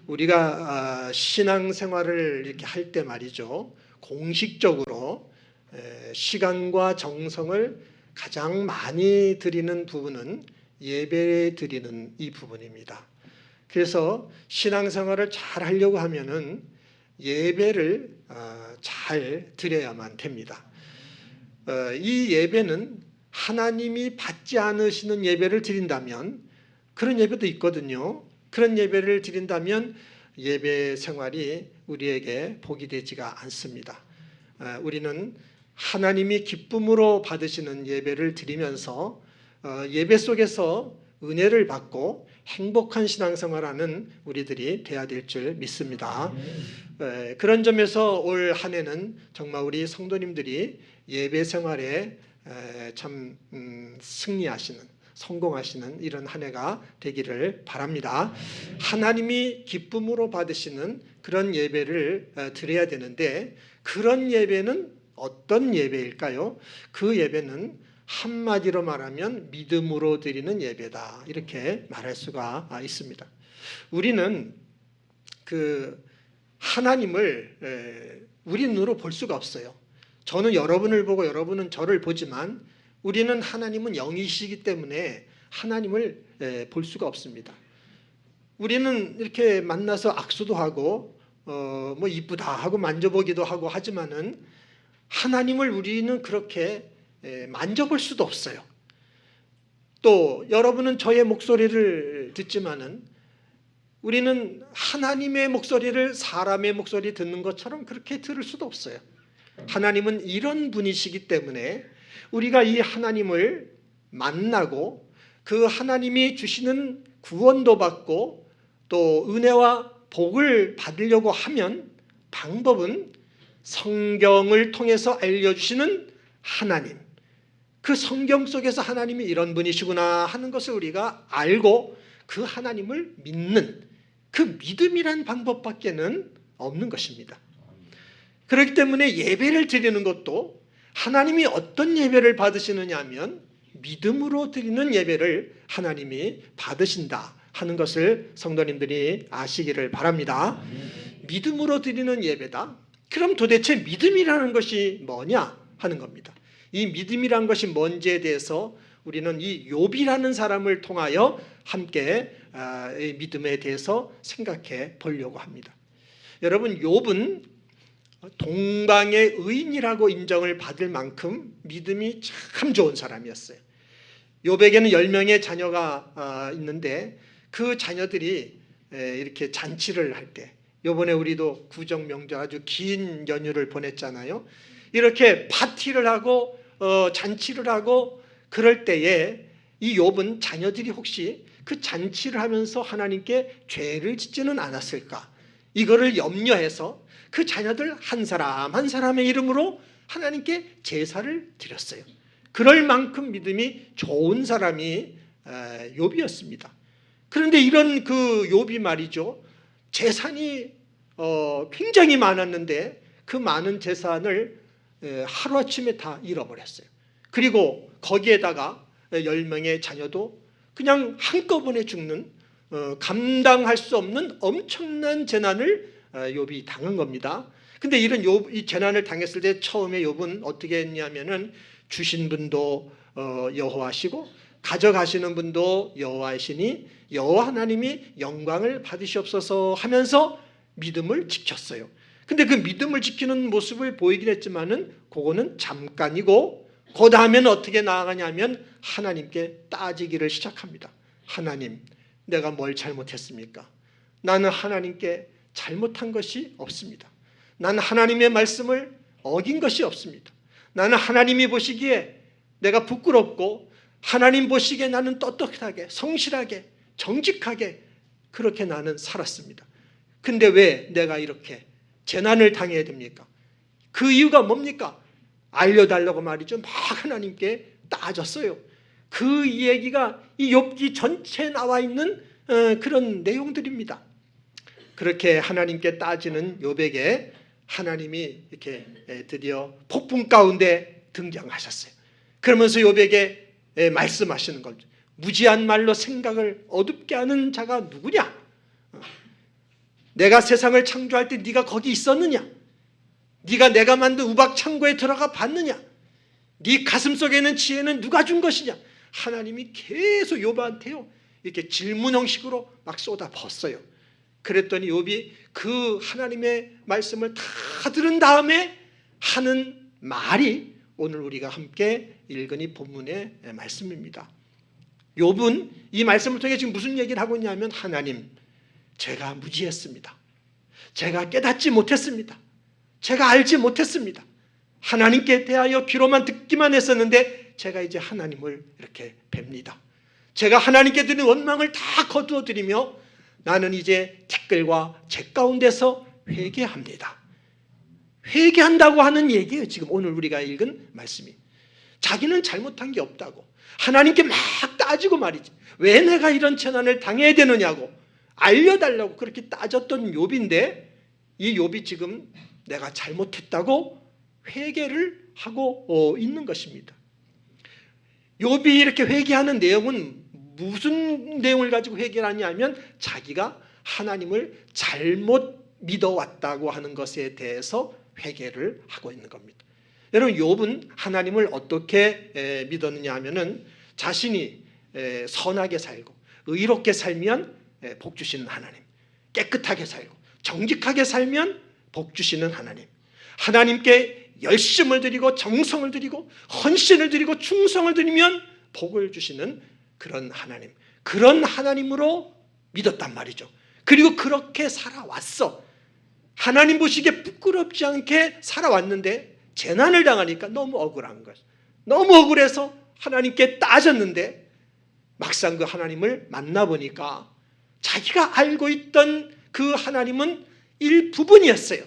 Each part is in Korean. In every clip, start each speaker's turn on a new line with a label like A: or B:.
A: 우리가 신앙생활을 이렇게 할 때 말이죠, 공식적으로 시간과 정성을 가장 많이 드리는 부분은 예배 드리는 이 부분입니다. 그래서 신앙생활을 잘 하려고 하면은 예배를 잘 드려야만 됩니다. 이 예배는 하나님이 받지 않으시는 예배를 드린다면, 그런 예배도 있거든요. 그런 예배를 드린다면 예배 생활이 우리에게 복이 되지가 않습니다. 우리는 하나님이 기쁨으로 받으시는 예배를 드리면서 예배 속에서 은혜를 받고 행복한 신앙생활하는 우리들이 돼야 될 줄 믿습니다. 그런 점에서 올 한 해는 정말 우리 성도님들이 예배 생활에 참 승리하시는, 성공하시는 이런 한 해가 되기를 바랍니다. 하나님이 기쁨으로 받으시는 그런 예배를 드려야 되는데, 그런 예배는 어떤 예배일까요? 그 예배는 한마디로 말하면 믿음으로 드리는 예배다, 이렇게 말할 수가 있습니다. 우리는 그 하나님을 우리 눈으로 볼 수가 없어요. 저는 여러분을 보고 여러분은 저를 보지만 우리는 하나님은 영이시기 때문에 하나님을 볼 수가 없습니다. 우리는 이렇게 만나서 악수도 하고 뭐 이쁘다 하고 만져보기도 하고 하지만은 하나님을 우리는 그렇게 만져볼 수도 없어요. 또 여러분은 저의 목소리를 듣지만은 우리는 하나님의 목소리를 사람의 목소리 듣는 것처럼 그렇게 들을 수도 없어요. 하나님은 이런 분이시기 때문에 우리가 이 하나님을 만나고 그 하나님이 주시는 구원도 받고 또 은혜와 복을 받으려고 하면 방법은 성경을 통해서 알려주시는 하나님, 그 성경 속에서 하나님이 이런 분이시구나 하는 것을 우리가 알고 그 하나님을 믿는 그 믿음이란 방법밖에는 없는 것입니다. 그렇기 때문에 예배를 드리는 것도 하나님이 어떤 예배를 받으시느냐 하면 믿음으로 드리는 예배를 하나님이 받으신다 하는 것을 성도님들이 아시기를 바랍니다. 믿음으로 드리는 예배다. 그럼 도대체 믿음이라는 것이 뭐냐 하는 겁니다. 이 믿음이라는 것이 뭔지에 대해서 우리는 이 욥이라는 사람을 통하여 함께 이 믿음에 대해서 생각해 보려고 합니다. 여러분, 욥은 동방의 의인이라고 인정을 받을 만큼 믿음이 참 좋은 사람이었어요. 욥에게는 10명의 자녀가 있는데 그 자녀들이 이렇게 잔치를 할 때, 이번에 우리도 구정 명절 아주 긴 연휴를 보냈잖아요. 이렇게 파티를 하고 잔치를 하고 그럴 때에 이 욥은 자녀들이 혹시 그 잔치를 하면서 하나님께 죄를 짓지는 않았을까, 이거를 염려해서 그 자녀들 한 사람 한 사람의 이름으로 하나님께 제사를 드렸어요. 그럴 만큼 믿음이 좋은 사람이 욥이었습니다. 그런데 이런 그 욥이 말이죠, 재산이 굉장히 많았는데 그 많은 재산을 하루아침에 다 잃어버렸어요. 그리고 거기에다가 10명의 자녀도 그냥 한꺼번에 죽는 감당할 수 없는 엄청난 재난을 욥이 당한 겁니다. 근데 이런 이 재난을 당했을 때 처음에 욥은 어떻게 했냐면은 주신 분도 여호와시고 가져가시는 분도 여호와이시니 여호와 하나님이 영광을 받으시옵소서 하면서 믿음을 지켰어요. 근데 그 믿음을 지키는 모습을 보이긴 했지만은 그거는 잠깐이고, 그 다음에는 어떻게 나아가냐면 하나님께 따지기를 시작합니다. 하나님, 내가 뭘 잘못했습니까? 나는 하나님께 잘못한 것이 없습니다. 나는 하나님의 말씀을 어긴 것이 없습니다. 나는 하나님이 보시기에 내가 부끄럽고 하나님 보시기에 나는 떳떳하게 성실하게 정직하게 그렇게 나는 살았습니다. 근데 왜 내가 이렇게 재난을 당해야 됩니까? 그 이유가 뭡니까? 알려달라고 말이죠. 막 하나님께 따졌어요. 그 얘기가 이 욥기 전체에 나와 있는 그런 내용들입니다. 그렇게 하나님께 따지는 욥에게 하나님이 이렇게 드디어 폭풍 가운데 등장하셨어요. 그러면서 욥에게 말씀하시는 겁니다. 무지한 말로 생각을 어둡게 하는 자가 누구냐? 내가 세상을 창조할 때 네가 거기 있었느냐? 네가 내가 만든 우박 창고에 들어가 봤느냐? 네 가슴 속에 있는 지혜는 누가 준 것이냐? 하나님이 계속 욥한테요 이렇게 질문 형식으로 막 쏟아붓어요. 그랬더니 욥이 그 하나님의 말씀을 다 들은 다음에 하는 말이 오늘 우리가 함께 읽은 이 본문의 말씀입니다. 욥은 이 말씀을 통해 지금 무슨 얘기를 하고 있냐면, 하나님, 제가 무지했습니다. 제가 깨닫지 못했습니다. 제가 알지 못했습니다. 하나님께 대하여 귀로만 듣기만 했었는데 제가 이제 하나님을 이렇게 뵙니다. 제가 하나님께 드린 원망을 다 거두어 드리며 나는 이제 댓글과 제 가운데서 회개합니다. 회개한다고 하는 얘기예요. 지금 오늘 우리가 읽은 말씀이. 자기는 잘못한 게 없다고 하나님께 막 따지고 말이지, 왜 내가 이런 재난을 당해야 되느냐고 알려달라고 그렇게 따졌던 욥인데, 이 욥이 지금 내가 잘못했다고 회개를 하고 있는 것입니다. 욥이 이렇게 회개하는 내용은 무슨 내용을 가지고 회개를 하냐면, 자기가 하나님을 잘못 믿어왔다고 하는 것에 대해서 회개를 하고 있는 겁니다. 여러분, 욥은 하나님을 어떻게 믿었느냐 하면은, 자신이 선하게 살고 의롭게 살면 복 주시는 하나님, 깨끗하게 살고 정직하게 살면 복 주시는 하나님, 하나님께 열심을 드리고 정성을 드리고 헌신을 드리고 충성을 드리면 복을 주시는 그런 하나님, 그런 하나님으로 믿었단 말이죠. 그리고 그렇게 살아왔어. 하나님 보시기에 부끄럽지 않게 살아왔는데 재난을 당하니까 너무 억울한 거예요. 너무 억울해서 하나님께 따졌는데 막상 그 하나님을 만나보니까 자기가 알고 있던 그 하나님은 일부분이었어요.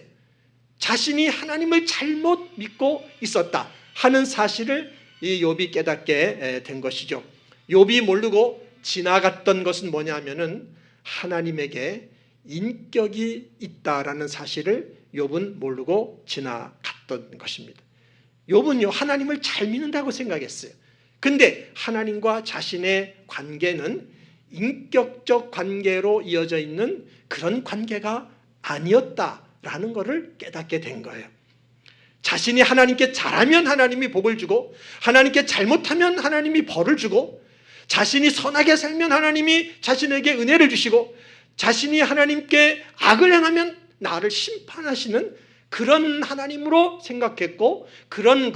A: 자신이 하나님을 잘못 믿고 있었다 하는 사실을 이 욥이 깨닫게 된 것이죠. 욥이 모르고 지나갔던 것은 뭐냐면은, 하나님에게 인격이 있다라는 사실을 욥은 모르고 지나갔던 것입니다. 욥은요 하나님을 잘 믿는다고 생각했어요. 근데 하나님과 자신의 관계는 인격적 관계로 이어져 있는 그런 관계가 아니었다라는 것을 깨닫게 된 거예요. 자신이 하나님께 잘하면 하나님이 복을 주고, 하나님께 잘못하면 하나님이 벌을 주고, 자신이 선하게 살면 하나님이 자신에게 은혜를 주시고, 자신이 하나님께 악을 행하면 나를 심판하시는 그런 하나님으로 생각했고, 그런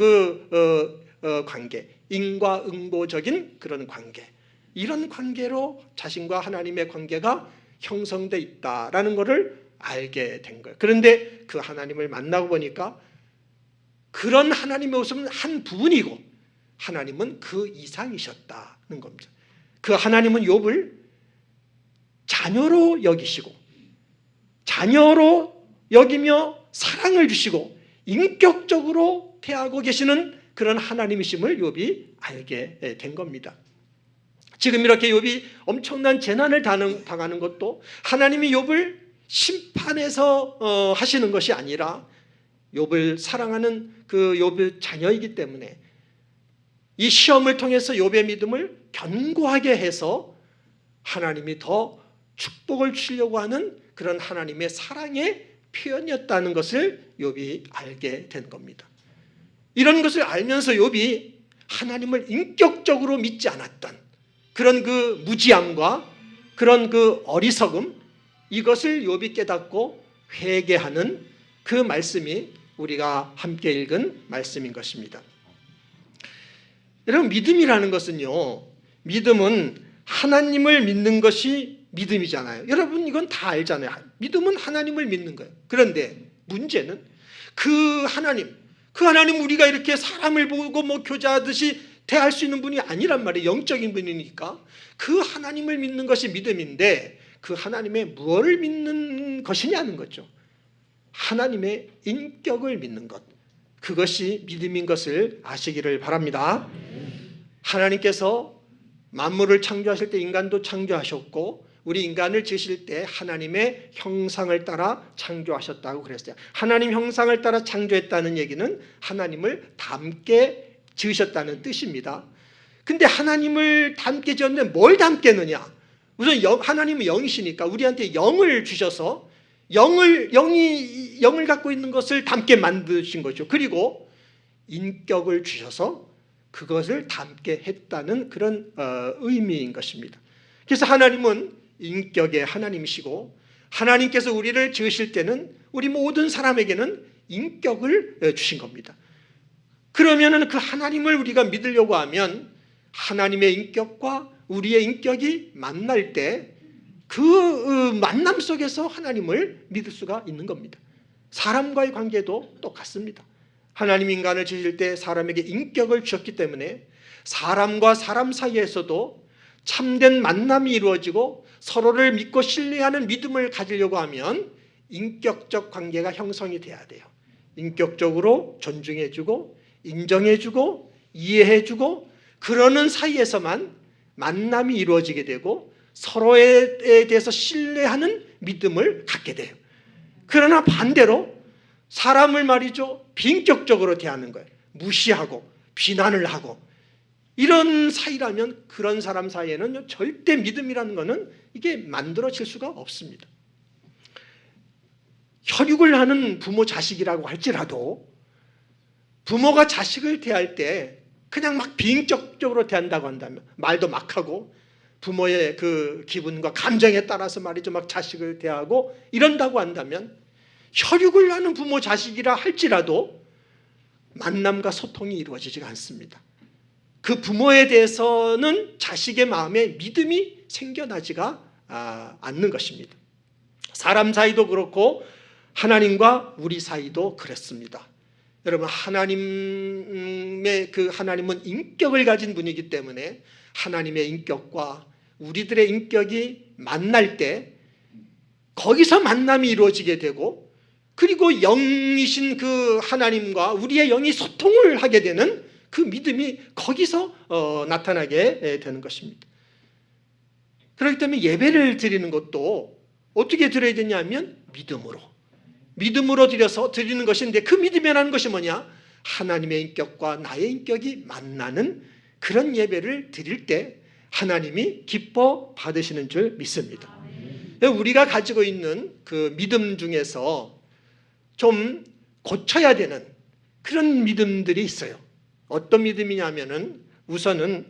A: 관계, 인과응보적인 그런 관계, 이런 관계로 자신과 하나님의 관계가 형성되어 있다라는 것을 알게 된 거예요. 그런데 그 하나님을 만나고 보니까 그런 하나님의 모습은 한 부분이고 하나님은 그 이상이셨다는 겁니다. 그 하나님은 욥을 자녀로 여기시고, 자녀로 여기며 사랑을 주시고 인격적으로 대하고 계시는 그런 하나님이심을 욥이 알게 된 겁니다. 지금 이렇게 욥이 엄청난 재난을 당하는 것도 하나님이 욥을 심판해서 하시는 것이 아니라 욥을 사랑하는 그 욥의 자녀이기 때문에 이 시험을 통해서 욥의 믿음을 견고하게 해서 하나님이 더 축복을 주려고 하는 그런 하나님의 사랑의 표현이었다는 것을 욥이 알게 된 겁니다. 이런 것을 알면서 욥이 하나님을 인격적으로 믿지 않았던 그런 그 무지함과 그런 그 어리석음, 이것을 욥이 깨닫고 회개하는 그 말씀이 우리가 함께 읽은 말씀인 것입니다. 여러분, 믿음이라는 것은요, 믿음은 하나님을 믿는 것이 믿음이잖아요. 여러분 이건 다 알잖아요. 믿음은 하나님을 믿는 거예요. 그런데 문제는 그 하나님 우리가 이렇게 사람을 보고 뭐 교제하듯이 대할 수 있는 분이 아니란 말이에요. 영적인 분이니까 그 하나님을 믿는 것이 믿음인데, 그 하나님의 무엇을 믿는 것이냐는 거죠. 하나님의 인격을 믿는 것, 그것이 믿음인 것을 아시기를 바랍니다. 하나님께서 만물을 창조하실 때 인간도 창조하셨고, 우리 인간을 지으실 때 하나님의 형상을 따라 창조하셨다고 그랬어요. 하나님 형상을 따라 창조했다는 얘기는 하나님을 닮게 지으셨다는 뜻입니다. 근데 하나님을 닮게 지었는데 뭘 닮겠느냐? 우선 하나님은 영이시니까 우리한테 영을 주셔서 영을 갖고 있는 것을 닮게 만드신 거죠. 그리고 인격을 주셔서 그것을 닮게 했다는 그런 의미인 것입니다. 그래서 하나님은 인격의 하나님이시고, 하나님께서 우리를 지으실 때는 우리 모든 사람에게는 인격을 주신 겁니다. 그러면 그 하나님을 우리가 믿으려고 하면 하나님의 인격과 우리의 인격이 만날 때 그 만남 속에서 하나님을 믿을 수가 있는 겁니다. 사람과의 관계도 똑같습니다. 하나님 인간을 지으실 때 사람에게 인격을 주셨기 때문에 사람과 사람 사이에서도 참된 만남이 이루어지고 서로를 믿고 신뢰하는 믿음을 가지려고 하면 인격적 관계가 형성이 돼야 돼요. 인격적으로 존중해주고 인정해주고 이해해주고 그러는 사이에서만 만남이 이루어지게 되고 서로에 대해서 신뢰하는 믿음을 갖게 돼요. 그러나 반대로 사람을 말이죠, 비인격적으로 대하는 거예요. 무시하고 비난을 하고 이런 사이라면 그런 사람 사이에는 절대 믿음이라는 것은 이게 만들어질 수가 없습니다. 혈육을 하는 부모 자식이라고 할지라도 부모가 자식을 대할 때 그냥 막 비인격적으로 대한다고 한다면, 말도 막 하고 부모의 그 기분과 감정에 따라서 말이죠, 막 자식을 대하고 이런다고 한다면 혈육을 하는 부모 자식이라 할지라도 만남과 소통이 이루어지지가 않습니다. 그 부모에 대해서는 자식의 마음에 믿음이 생겨나지가 않는 것입니다. 사람 사이도 그렇고 하나님과 우리 사이도 그렇습니다. 여러분, 하나님의 하나님은 인격을 가진 분이기 때문에 하나님의 인격과 우리들의 인격이 만날 때 거기서 만남이 이루어지게 되고, 그리고 영이신 그 하나님과 우리의 영이 소통을 하게 되는 그 믿음이 거기서 나타나게 되는 것입니다. 그렇기 때문에 예배를 드리는 것도 어떻게 드려야 되냐면 믿음으로 드리는 것인데, 그 믿음이라는 것이 뭐냐? 하나님의 인격과 나의 인격이 만나는 그런 예배를 드릴 때 하나님이 기뻐 받으시는 줄 믿습니다. 우리가 가지고 있는 그 믿음 중에서 좀 고쳐야 되는 그런 믿음들이 있어요. 어떤 믿음이냐면은 우선은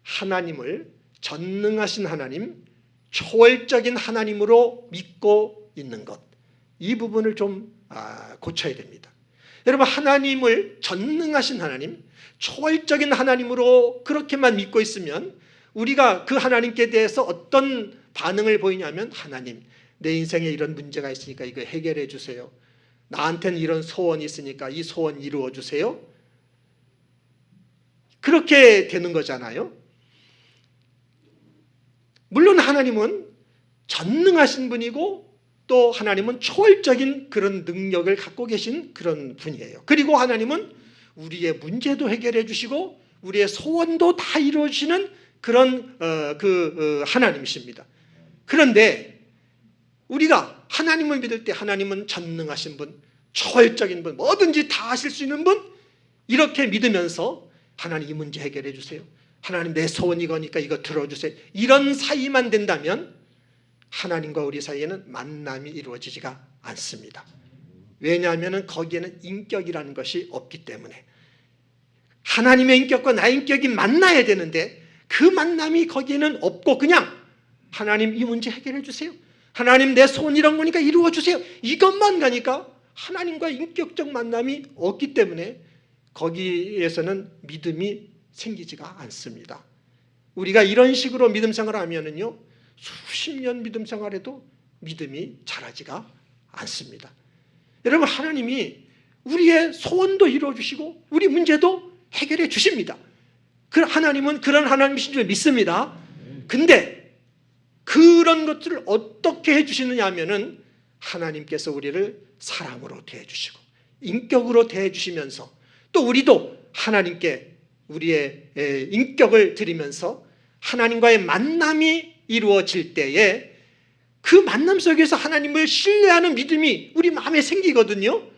A: 하나님을 전능하신 하나님, 초월적인 하나님으로 믿고 있는 것, 이 부분을 좀 고쳐야 됩니다. 여러분, 하나님을 전능하신 하나님, 초월적인 하나님으로 그렇게만 믿고 있으면 우리가 그 하나님께 대해서 어떤 반응을 보이냐면, 하나님, 내 인생에 이런 문제가 있으니까 이거 해결해 주세요. 나한테는 이런 소원이 있으니까 이 소원 이루어 주세요. 그렇게 되는 거잖아요. 물론 하나님은 전능하신 분이고 또 하나님은 초월적인 그런 능력을 갖고 계신 그런 분이에요. 그리고 하나님은 우리의 문제도 해결해 주시고 우리의 소원도 다 이루어 주시는 그런 하나님이십니다. 그런데 우리가 하나님을 믿을 때 하나님은 전능하신 분, 초월적인 분, 뭐든지 다 하실 수 있는 분, 이렇게 믿으면서 하나님 이 문제 해결해 주세요. 하나님 내 소원 이거니까 이거 들어주세요. 이런 사이만 된다면 하나님과 우리 사이에는 만남이 이루어지지가 않습니다. 왜냐하면 거기에는 인격이라는 것이 없기 때문에. 하나님의 인격과 나의 인격이 만나야 되는데 그 만남이 거기에는 없고 그냥 하나님 이 문제 해결해 주세요. 하나님 내 소원 이런 거니까 이루어 주세요. 이것만 가니까 하나님과 인격적 만남이 없기 때문에 거기에서는 믿음이 생기지가 않습니다. 우리가 이런 식으로 믿음 생활을 하면은요, 수십 년 믿음 생활에도 믿음이 자라지가 않습니다. 여러분, 하나님이 우리의 소원도 이루어 주시고 우리 문제도 해결해 주십니다. 그 하나님은 그런 하나님이신 줄 믿습니다. 근데 그런 것들을 어떻게 해주시느냐 하면은 하나님께서 우리를 사람으로 대해주시고 인격으로 대해주시면서 또 우리도 하나님께 우리의 인격을 드리면서 하나님과의 만남이 이루어질 때에 그 만남 속에서 하나님을 신뢰하는 믿음이 우리 마음에 생기거든요.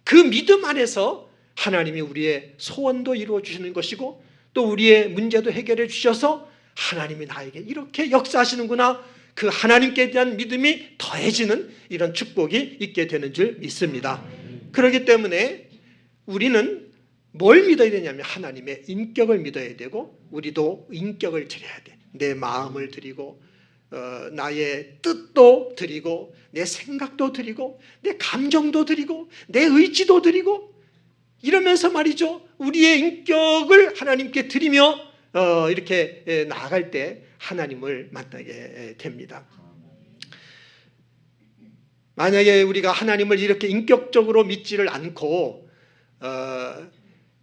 A: 그 믿음 안에서 하나님이 우리의 소원도 이루어 주시는 것이고 또 우리의 문제도 해결해 주셔서 하나님이 나에게 이렇게 역사하시는구나, 그 하나님께 대한 믿음이 더해지는 이런 축복이 있게 되는 줄 믿습니다. 그렇기 때문에 우리는 뭘 믿어야 되냐면 하나님의 인격을 믿어야 되고 우리도 인격을 드려야 돼. 내 마음을 드리고 나의 뜻도 드리고 내 생각도 드리고 내 감정도 드리고 내 의지도 드리고 이러면서 말이죠. 우리의 인격을 하나님께 드리며 이렇게 나아갈 때 하나님을 만나게 됩니다. 만약에 우리가 하나님을 이렇게 인격적으로 믿지를 않고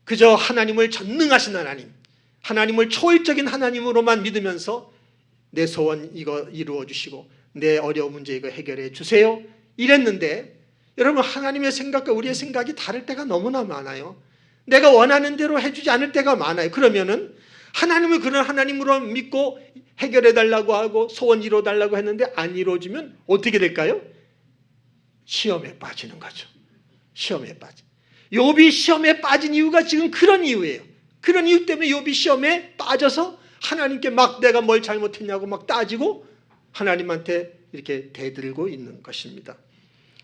A: 그저 하나님을 전능하신 하나님, 하나님을 초월적인 하나님으로만 믿으면서 내 소원 이거 이루어 주시고 내 어려운 문제 이거 해결해 주세요 이랬는데, 여러분 하나님의 생각과 우리의 생각이 다를 때가 너무나 많아요. 내가 원하는 대로 해주지 않을 때가 많아요. 그러면은 하나님을 그런 하나님으로 믿고 해결해 달라고 하고 소원 이루어 달라고 했는데 안 이루어지면 어떻게 될까요? 시험에 빠지는 거죠. 시험에 빠져. 욥이 시험에 빠진 이유가 지금 그런 이유예요. 그런 이유 때문에 욥이 시험에 빠져서 하나님께 막 내가 뭘 잘못했냐고 막 따지고 하나님한테 이렇게 대들고 있는 것입니다.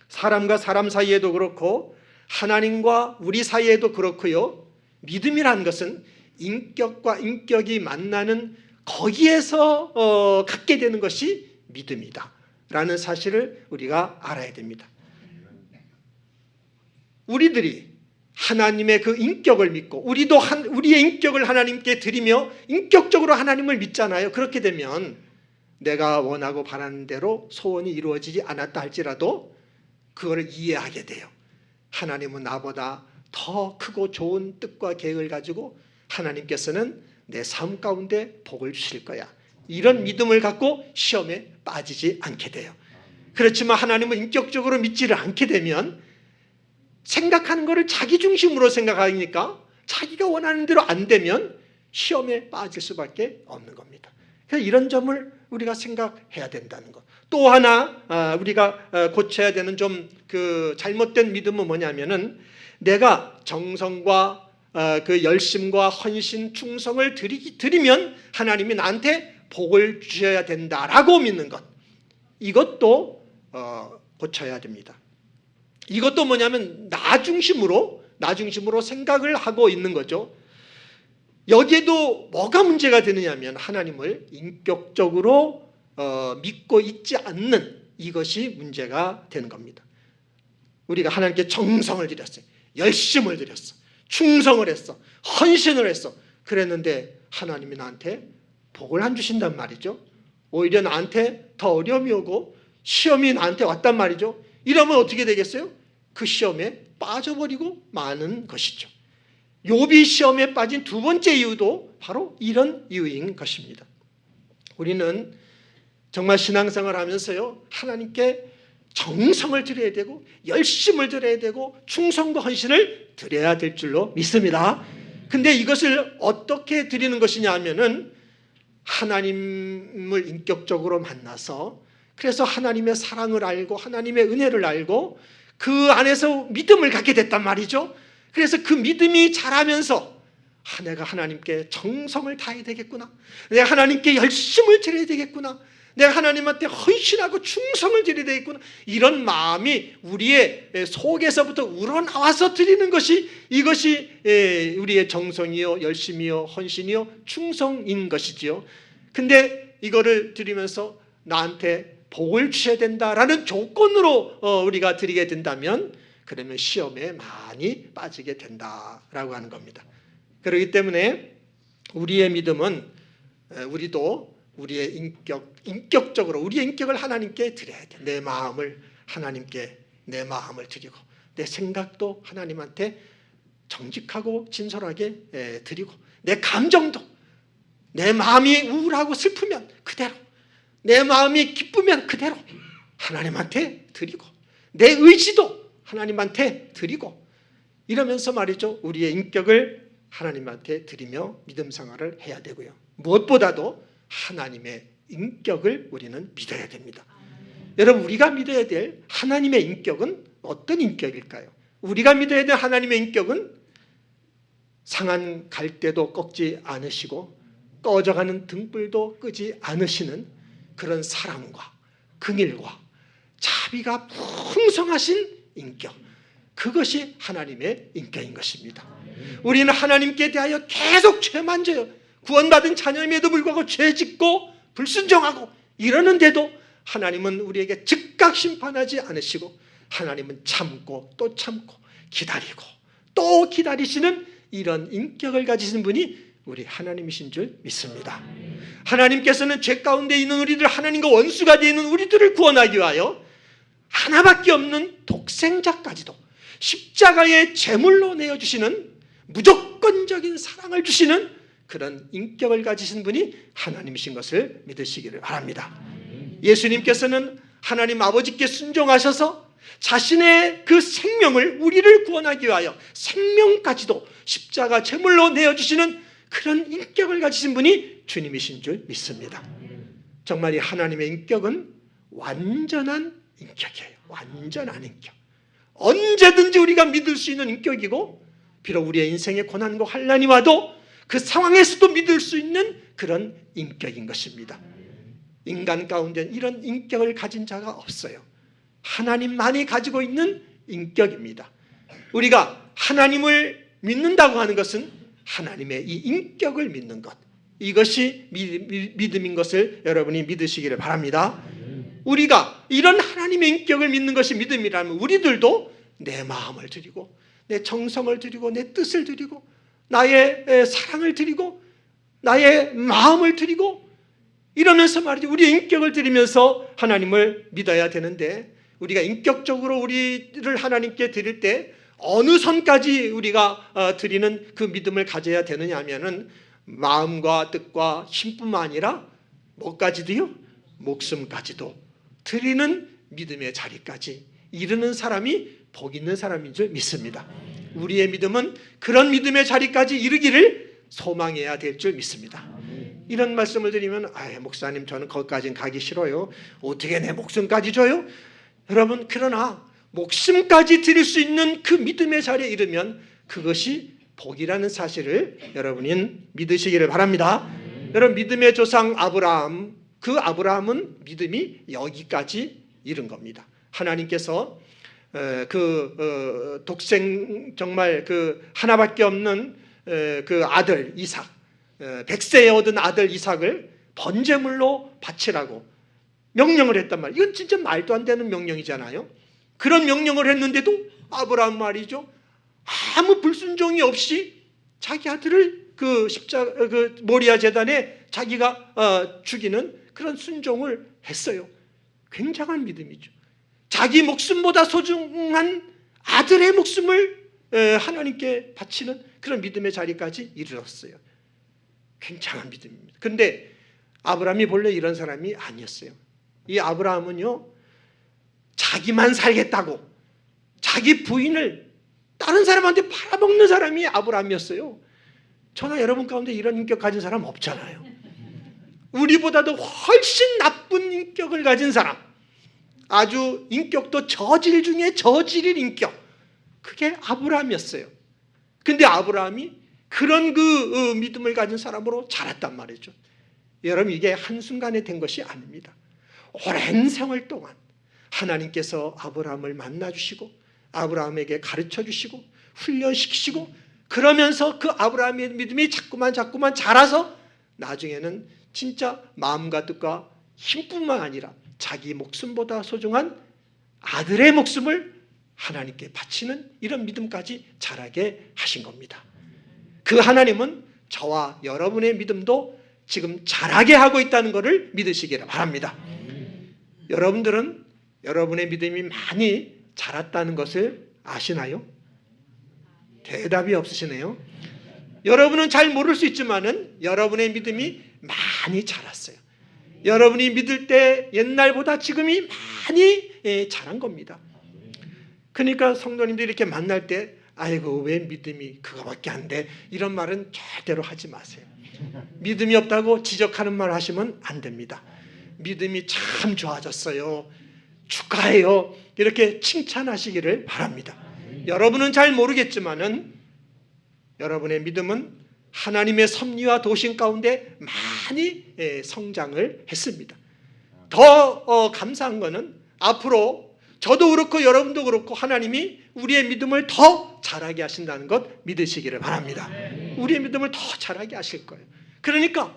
A: 사람과 사람 사이에도 그렇고 하나님과 우리 사이에도 그렇고요. 믿음이라는 것은 인격과 인격이 만나는 거기에서 갖게 되는 것이 믿음이다 라는 사실을 우리가 알아야 됩니다. 우리들이 하나님의 그 인격을 믿고 우리도 우리의 인격을 하나님께 드리며 인격적으로 하나님을 믿잖아요. 그렇게 되면 내가 원하고 바라는 대로 소원이 이루어지지 않았다 할지라도 그거를 이해하게 돼요. 하나님은 나보다 더 크고 좋은 뜻과 계획을 가지고 하나님께서는 내 삶 가운데 복을 주실 거야. 이런 믿음을 갖고 시험에 빠지지 않게 돼요. 그렇지만 하나님을 인격적으로 믿지를 않게 되면 생각하는 것을 자기 중심으로 생각하니까 자기가 원하는 대로 안 되면 시험에 빠질 수밖에 없는 겁니다. 그래서 이런 점을 우리가 생각해야 된다는 것. 또 하나 우리가 고쳐야 되는 좀 그 잘못된 믿음은 뭐냐면은 내가 정성과 그 열심과 헌신, 충성을 드리면 하나님이 나한테 복을 주셔야 된다라고 믿는 것. 이것도 고쳐야 됩니다. 이것도 뭐냐면 나 중심으로 생각을 하고 있는 거죠. 여기에도 뭐가 문제가 되느냐면 하나님을 인격적으로 믿고 있지 않는 이것이 문제가 되는 겁니다. 우리가 하나님께 정성을 드렸어요. 열심을 드렸어. 충성을 했어. 헌신을 했어. 그랬는데 하나님이 나한테 복을 안 주신단 말이죠. 오히려 나한테 더 어려움이 오고 시험이 나한테 왔단 말이죠. 이러면 어떻게 되겠어요? 그 시험에 빠져버리고 마는 것이죠. 욥이 시험에 빠진 두 번째 이유도 바로 이런 이유인 것입니다. 우리는 정말 신앙생활 하면서요, 하나님께 정성을 드려야 되고 열심을 드려야 되고 충성과 헌신을 드려야 될 줄로 믿습니다. 근데 이것을 어떻게 드리는 것이냐 하면은 하나님을 인격적으로 만나서 그래서 하나님의 사랑을 알고 하나님의 은혜를 알고 그 안에서 믿음을 갖게 됐단 말이죠. 그래서 그 믿음이 자라면서 내가 하나님께 정성을 다해야 되겠구나. 내가 하나님께 열심을 드려야 되겠구나. 내가 하나님한테 헌신하고 충성을 드려야 되겠구나. 이런 마음이 우리의 속에서부터 우러나와서 드리는 것이 이것이 우리의 정성이요 열심이요 헌신이요 충성인 것이지요. 근데 이거를 드리면서 나한테 복을 주셔야 된다라는 조건으로 우리가 드리게 된다면 그러면 시험에 많이 빠지게 된다라고 하는 겁니다. 그렇기 때문에 우리의 믿음은 우리도 우리의 인격적으로 우리의 인격을 하나님께 드려야 돼. 내 마음을 하나님께 내 마음을 드리고 내 생각도 하나님한테 정직하고 진솔하게 드리고 내 감정도 내 마음이 우울하고 슬프면 그대로 내 마음이 기쁘면 그대로 하나님한테 드리고 내 의지도 하나님한테 드리고 이러면서 말이죠. 우리의 인격을 하나님한테 드리며 믿음 생활을 해야 되고요. 무엇보다도 하나님의 인격을 우리는 믿어야 됩니다. 여러분 우리가 믿어야 될 하나님의 인격은 어떤 인격일까요? 우리가 믿어야 될 하나님의 인격은 상한 갈대도 꺾지 않으시고 꺼져가는 등불도 끄지 않으시는 그런 사랑과 긍휼과 자비가 풍성하신 인격, 그것이 하나님의 인격인 것입니다. 우리는 하나님께 대하여 계속 죄만 져요. 구원받은 자녀임에도 불구하고 죄 짓고 불순종하고 이러는데도 하나님은 우리에게 즉각 심판하지 않으시고 하나님은 참고 또 참고 기다리고 또 기다리시는 이런 인격을 가지신 분이 우리 하나님이신 줄 믿습니다. 하나님께서는 죄 가운데 있는 우리들, 하나님과 원수가 되어 있는 우리들을 구원하기 위하여 하나밖에 없는 독생자까지도 십자가의 제물로 내어주시는 무조건적인 사랑을 주시는 그런 인격을 가지신 분이 하나님이신 것을 믿으시기를 바랍니다. 예수님께서는 하나님 아버지께 순종하셔서 자신의 그 생명을, 우리를 구원하기 위하여 생명까지도 십자가 제물로 내어주시는 그런 인격을 가지신 분이 주님이신 줄 믿습니다. 정말 이 하나님의 인격은 완전한 인격이에요. 완전한 인격. 언제든지 우리가 믿을 수 있는 인격이고, 비록 우리의 인생에 고난과 환난이 와도 그 상황에서도 믿을 수 있는 그런 인격인 것입니다. 인간 가운데 이런 인격을 가진 자가 없어요. 하나님만이 가지고 있는 인격입니다. 우리가 하나님을 믿는다고 하는 것은 하나님의 이 인격을 믿는 것, 이것이 믿음인 것을 여러분이 믿으시기를 바랍니다. 우리가 이런 하나님의 인격을 믿는 것이 믿음이라면 우리들도 내 마음을 드리고 내 정성을 드리고 내 뜻을 드리고 나의 사랑을 드리고 나의 마음을 드리고 이러면서 말이죠, 우리의 인격을 드리면서 하나님을 믿어야 되는데, 우리가 인격적으로 우리를 하나님께 드릴 때 어느 선까지 우리가 드리는 그 믿음을 가져야 되느냐 하면은 마음과 뜻과 힘뿐만 아니라 뭐까지도요? 목숨까지도 드리는 믿음의 자리까지 이르는 사람이 복 있는 사람인 줄 믿습니다. 우리의 믿음은 그런 믿음의 자리까지 이르기를 소망해야 될 줄 믿습니다. 이런 말씀을 드리면, 목사님 저는 거기까지는 가기 싫어요. 어떻게 내 목숨까지 줘요? 여러분, 그러나 목숨까지 드릴 수 있는 그 믿음의 자리에 이르면 그것이 복이라는 사실을 여러분은 믿으시기를 바랍니다. 여러분, 믿음의 조상 아브라함, 그 아브라함은 믿음이 여기까지 이른 겁니다. 하나님께서 정말 그 하나밖에 없는 그 아들 이삭, 100세에 얻은 아들 이삭을 번제물로 바치라고 명령을 했단 말이에요. 이건 진짜 말도 안 되는 명령이잖아요. 그런 명령을 했는데도 아브라함 말이죠, 아무 불순종이 없이 자기 아들을 그 모리아 제단에 자기가 죽이는 그런 순종을 했어요. 굉장한 믿음이죠. 자기 목숨보다 소중한 아들의 목숨을 하나님께 바치는 그런 믿음의 자리까지 이르렀어요. 굉장한 믿음입니다. 그런데 아브라함이 본래 이런 사람이 아니었어요. 이 아브라함은요, 자기만 살겠다고 자기 부인을 다른 사람한테 팔아먹는 사람이 아브라함이었어요. 저나 여러분 가운데 이런 인격 가진 사람 없잖아요. 우리보다도 훨씬 나쁜 인격을 가진 사람, 아주 인격도 저질 중에 저질인 인격, 그게 아브라함이었어요. 근데 아브라함이 그런 그 믿음을 가진 사람으로 자랐단 말이죠. 여러분, 이게 한순간에 된 것이 아닙니다. 오랜 세월 동안 하나님께서 아브라함을 만나주시고 아브라함에게 가르쳐주시고 훈련시키시고, 그러면서 그 아브라함의 믿음이 자꾸만 자라서 나중에는 진짜 마음과 뜻과 힘뿐만 아니라 자기 목숨보다 소중한 아들의 목숨을 하나님께 바치는 이런 믿음까지 자라게 하신 겁니다. 그 하나님은 저와 여러분의 믿음도 지금 자라게 하고 있다는 것을 믿으시기를 바랍니다. 여러분들은 여러분의 믿음이 많이 자랐다는 것을 아시나요? 대답이 없으시네요. 여러분은 잘 모를 수 있지만은 여러분의 믿음이 많이 자랐어요. 여러분이 믿을 때 옛날보다 지금이 많이 자란 겁니다. 그러니까 성도님들이 이렇게 만날 때 아이고 왜 믿음이 그거밖에 안 돼, 이런 말은 절대로 하지 마세요. 믿음이 없다고 지적하는 말 하시면 안 됩니다. 믿음이 참 좋아졌어요, 축하해요, 이렇게 칭찬하시기를 바랍니다. 여러분은 잘 모르겠지만은 여러분의 믿음은 하나님의 섭리와 도심 가운데 많이 성장을 했습니다. 더 감사한 거는 앞으로 저도 그렇고 여러분도 그렇고 하나님이 우리의 믿음을 더 자라게 하신다는 것 믿으시기를 바랍니다. 우리의 믿음을 더 자라게 하실 거예요. 그러니까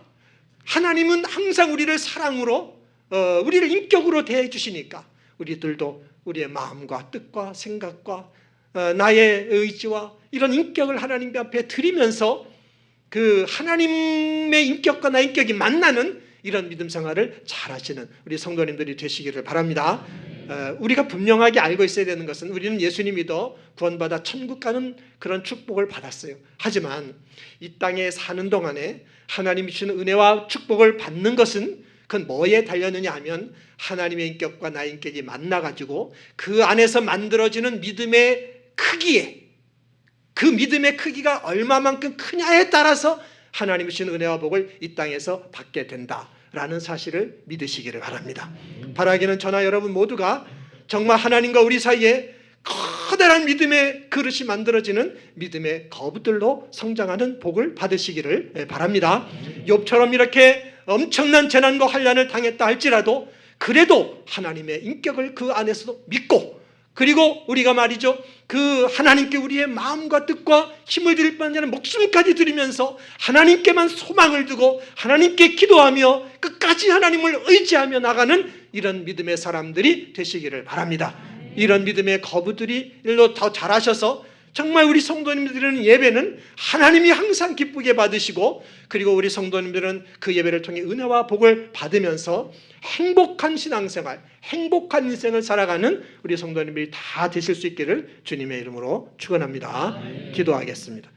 A: 하나님은 항상 우리를 사랑으로 우리를 인격으로 대해 주시니까 우리들도 우리의 마음과 뜻과 생각과 나의 의지와 이런 인격을 하나님 앞에 드리면서 그 하나님의 인격과 나의 인격이 만나는 이런 믿음 생활을 잘하시는 우리 성도님들이 되시기를 바랍니다. 우리가 분명하게 알고 있어야 되는 것은 우리는 예수님 믿어 구원받아 천국 가는 그런 축복을 받았어요. 하지만 이 땅에 사는 동안에 하나님이 주시는 은혜와 축복을 받는 것은 그건 뭐에 달렸느냐 하면 하나님의 인격과 나의 인격이 만나가지고 그 안에서 만들어지는 믿음의 크기에, 그 믿음의 크기가 얼마만큼 크냐에 따라서 하나님이 주시는 은혜와 복을 이 땅에서 받게 된다라는 사실을 믿으시기를 바랍니다. 바라기는 저나 여러분 모두가 정말 하나님과 우리 사이에 커다란 믿음의 그릇이 만들어지는 믿음의 거부들로 성장하는 복을 받으시기를 바랍니다. 욥처럼 이렇게 엄청난 재난과 환난을 당했다 할지라도 그래도 하나님의 인격을 그 안에서도 믿고, 그리고 우리가 말이죠, 그 하나님께 우리의 마음과 뜻과 힘을 드릴 뿐 아니라 목숨까지 드리면서 하나님께만 소망을 두고 하나님께 기도하며 끝까지 하나님을 의지하며 나가는 이런 믿음의 사람들이 되시기를 바랍니다. 이런 믿음의 거부들이 일로 더 잘하셔서 정말 우리 성도님들이 드리는 예배는 하나님이 항상 기쁘게 받으시고, 그리고 우리 성도님들은 그 예배를 통해 은혜와 복을 받으면서 행복한 신앙생활, 행복한 인생을 살아가는 우리 성도님들이 다 되실 수 있기를 주님의 이름으로 축원합니다. 기도하겠습니다.